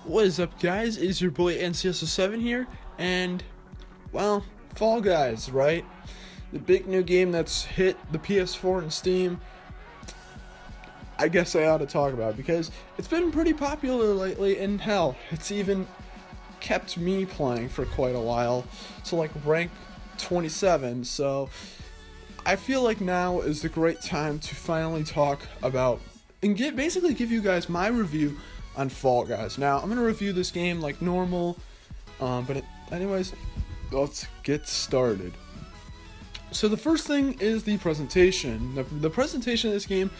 What is up, guys? It's your boy NCS07 here, and, well, Fall Guys, right? The big new game that's hit the PS4 and Steam. I guess I ought to talk about it because it's been pretty popular lately, and hell, it's even kept me playing for quite a while, so like rank 27, so I feel like now is the great time to finally talk about and basically give you guys my review on Fall Guys. Now, I'm going to review this game like normal, anyways, let's get started. So the first thing is the presentation. The presentation of this game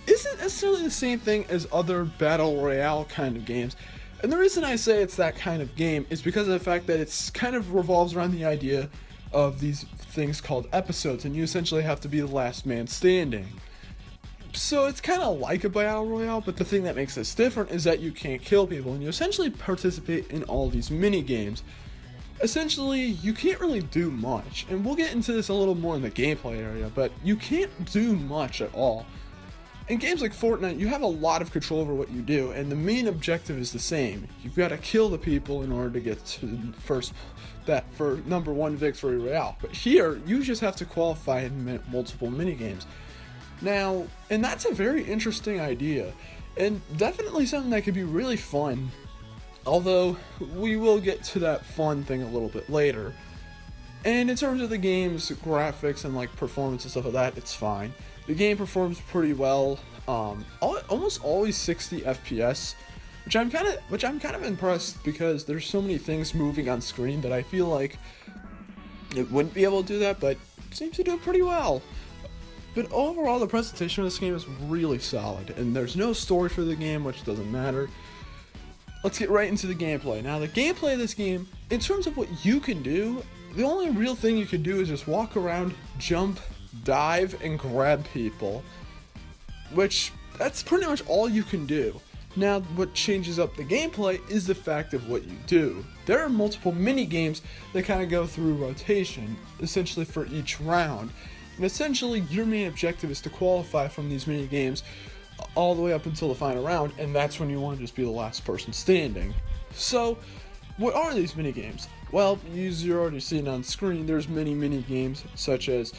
isn't necessarily the same thing as other Battle Royale kind of games. And the reason I say it's that kind of game is because of the fact that it's kind of revolves around the idea of these things called episodes, and you essentially have to be the last man standing. So it's kind of like a Battle Royale, but the thing that makes this different is that you can't kill people, and you essentially participate in all these mini games. Essentially, you can't really do much, and we'll get into this a little more in the gameplay area, but you can't do much at all. In games like Fortnite, you have a lot of control over what you do, and the main objective is the same. You've got to kill the people in order to get to for number one victory royale. But here, you just have to qualify in multiple mini games. Now, and that's a very interesting idea, and definitely something that could be really fun, although we will get to that fun thing a little bit later. And in terms of the game's graphics and like performance and stuff like that, it's fine. The game performs pretty well, almost always 60 FPS, which I'm kind of impressed because there's so many things moving on screen that I feel like it wouldn't be able to do that, but it seems to do it pretty well. But overall, the presentation of this game is really solid, and there's no story for the game, which doesn't matter. Let's get right into the gameplay. Now, the gameplay of this game, in terms of what you can do, the only real thing you can do is just walk around, jump, dive, and grab people. Which, that's pretty much all you can do. Now, what changes up the gameplay is the fact of what you do. There are multiple mini games that kind of go through rotation, essentially for each round. And essentially, your main objective is to qualify from these mini games all the way up until the final round, and that's when you want to just be the last person standing. So, what are these mini games? Well, you're already seeing on screen, there's many mini games, such as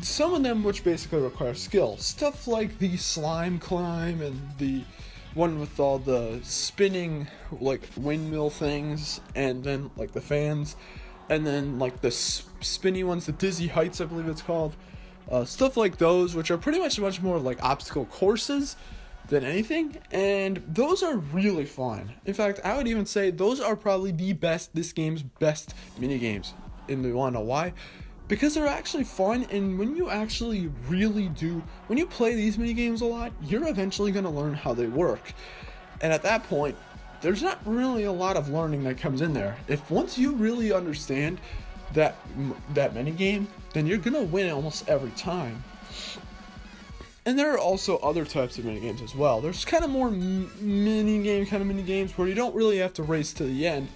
some of them which basically require skill. Stuff like the slime climb and the one with all the spinning like windmill things, and then like the fans, and then like the spinny ones, the dizzy heights I believe it's called. Stuff like those, which are pretty much more like obstacle courses than anything, and those are really fun. In fact, I would even say those are probably this game's best mini games. And you wanna know why? Because they're actually fun, and when you actually when you play these mini games a lot, you're eventually gonna learn how they work. And at that point, there's not really a lot of learning that comes in there. If once you really understand that mini game, then you're gonna win almost every time. And there are also other types of mini games as well. There's kind of more mini games where you don't really have to race to the end,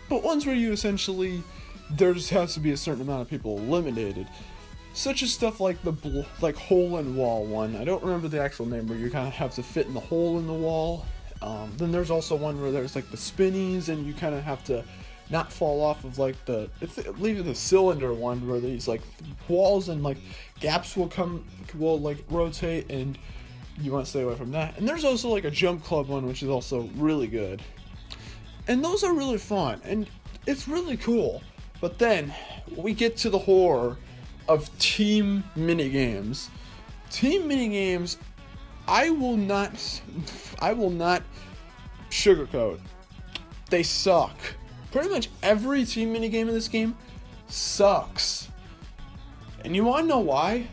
but ones where you essentially there just has to be a certain amount of people eliminated, such as stuff like the hole in wall one. I don't remember the actual name, where you kind of have to fit in the hole in the wall. Then there's also one where there's like the spinnies, and you kind of have to not fall off of like the cylinder one, where these like walls and like gaps will like rotate, and you want to stay away from that. And there's also like a jump club one, which is also really good. And those are really fun, and it's really cool. But then we get to the horror of team minigames. Team minigames, I will not sugarcoat. They suck. Pretty much every team minigame in this game sucks. And you want to know why?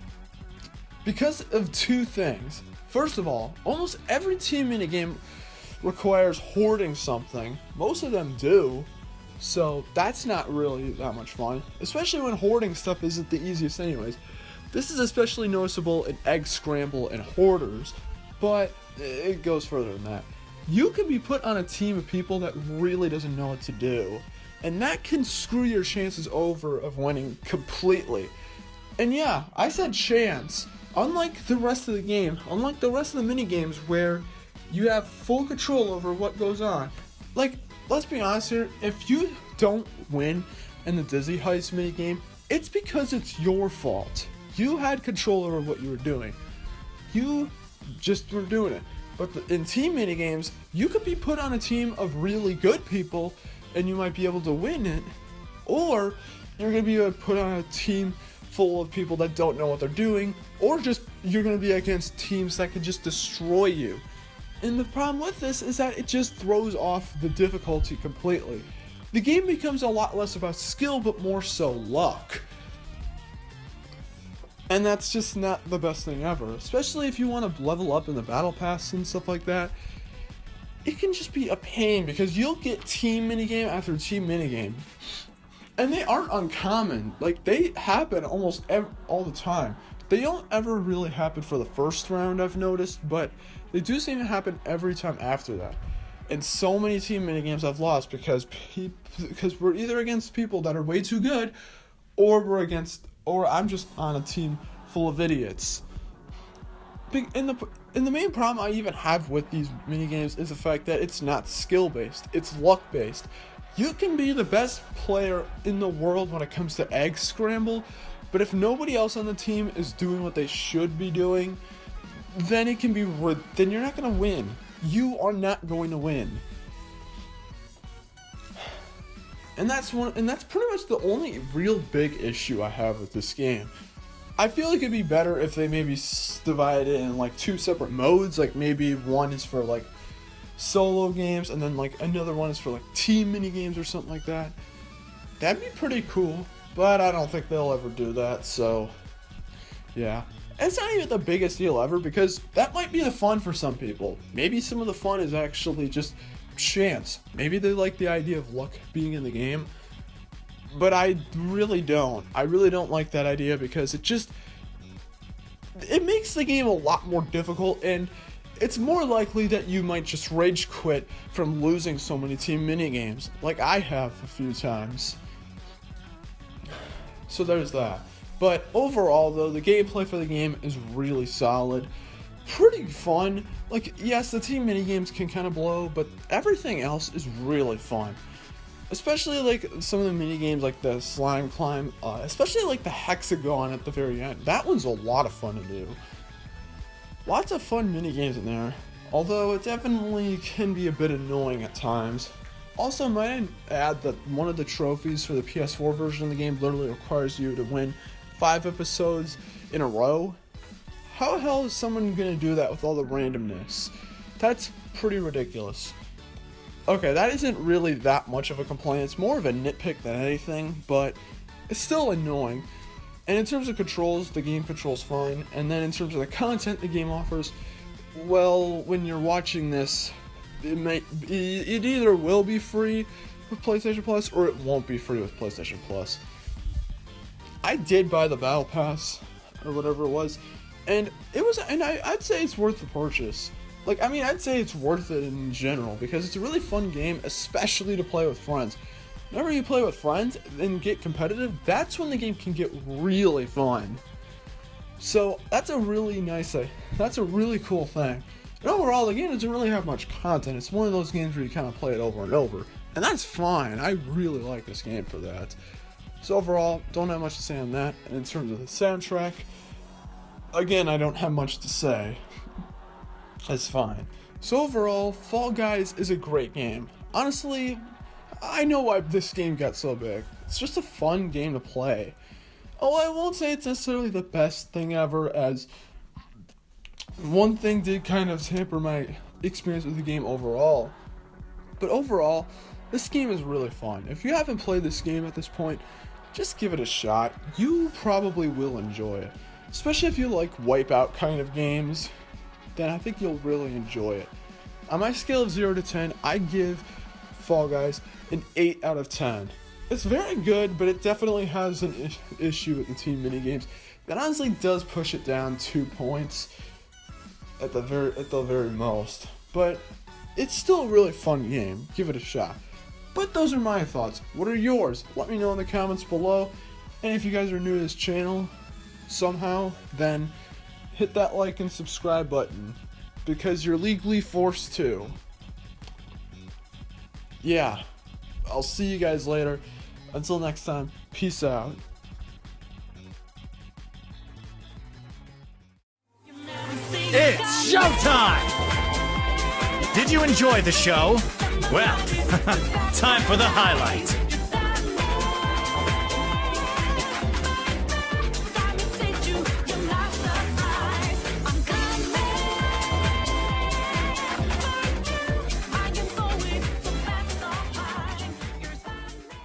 Because of two things. First of all, almost every team minigame requires hoarding something. Most of them do. So that's not really that much fun, especially when hoarding stuff isn't the easiest anyways. This is especially noticeable in Egg Scramble and Hoarders, but it goes further than that. You can be put on a team of people that really doesn't know what to do, and that can screw your chances over of winning completely. And yeah, I said chance. Unlike the rest of the game, unlike the rest of the mini games where you have full control over what goes on, Like, let's be honest here, if you don't win in the Dizzy Heist minigame, it's because it's your fault. You had control over what you were doing. You just were doing it. But in team minigames, you could be put on a team of really good people and you might be able to win it. Or you're going to be put on a team full of people that don't know what they're doing. Or just you're going to be against teams that can just destroy you. And the problem with this is that it just throws off the difficulty completely. The game becomes a lot less about skill, but more so luck. And that's just not the best thing ever, especially if you want to level up in the battle pass and stuff like that. It can just be a pain because you'll get team minigame after team minigame. And they aren't uncommon. Like, they happen almost all the time. They don't ever really happen for the first round, I've noticed, but they do seem to happen every time after that. And so many team minigames I've lost because we're either against people that are way too good, or I'm just on a team full of idiots. And the main problem I even have with these minigames is the fact that it's not skill-based, it's luck-based. You can be the best player in the world when it comes to egg scramble, but if nobody else on the team is doing what they should be doing, then then you're not going to win. You are not going to win. And that's pretty much the only real big issue I have with this game. I feel like it'd be better if they maybe divide it in like 2 separate modes, like maybe one is for like solo games and then like another one is for like team mini games or something like that. That'd be pretty cool, but I don't think they'll ever do that, so yeah. It's not even the biggest deal ever because that might be the fun for some people. Maybe some of the fun is actually just chance. Maybe they like the idea of luck being in the game, but I really don't. I really don't like that idea because it makes the game a lot more difficult, and it's more likely that you might just rage quit from losing so many team minigames, like I have a few times. So there's that. But overall, though, the gameplay for the game is really solid. Pretty fun. Like, yes, the team minigames can kind of blow, but everything else is really fun. Especially, like, some of the minigames, like the slime climb, especially, like, the hexagon at the very end. That one's a lot of fun to do. Lots of fun minigames in there, although it definitely can be a bit annoying at times. Also, might I add that one of the trophies for the PS4 version of the game literally requires you to win 5 episodes in a row. How the hell is someone gonna do that with all the randomness? That's pretty ridiculous. Okay, that isn't really that much of a complaint, it's more of a nitpick than anything, but it's still annoying. And in terms of controls, the game controls fine, and then in terms of the content the game offers, well, when you're watching this, it either will be free with PlayStation Plus or it won't be free with PlayStation Plus. I did buy the Battle Pass or whatever it was, and I'd say it's worth the purchase. Like, I mean, I'd say it's worth it in general because it's a really fun game, especially to play with friends. Whenever you play with friends and get competitive, that's when the game can get really fun. So that's a really cool thing. And overall, the game doesn't really have much content. It's one of those games where you kind of play it over and over, and that's fine. I really like this game for that. So overall, don't have much to say on that. And in terms of the soundtrack, again, I don't have much to say. It's fine. So overall, Fall Guys is a great game. Honestly, I know why this game got so big. It's just a fun game to play. Oh, I won't say it's necessarily the best thing ever, as one thing did kind of hamper my experience with the game overall. But overall, this game is really fun. If you haven't played this game at this point, just give it a shot. You probably will enjoy it. Especially if you like Wipeout kind of games, then I think you'll really enjoy it. On my scale of 0 to 10, I give Fall Guys an 8 out of 10. It's very good, but it definitely has an issue with the team minigames that honestly does push it down 2 points at the very most. But it's still a really fun game. Give it a shot. But those are my thoughts. What are yours? Let me know in the comments below. And if you guys are new to this channel somehow, then hit that like and subscribe button, because you're legally forced to. yeah, I'll see you guys later. Until next time, peace out. It's showtime! Did you enjoy the show? Well, time for the highlight.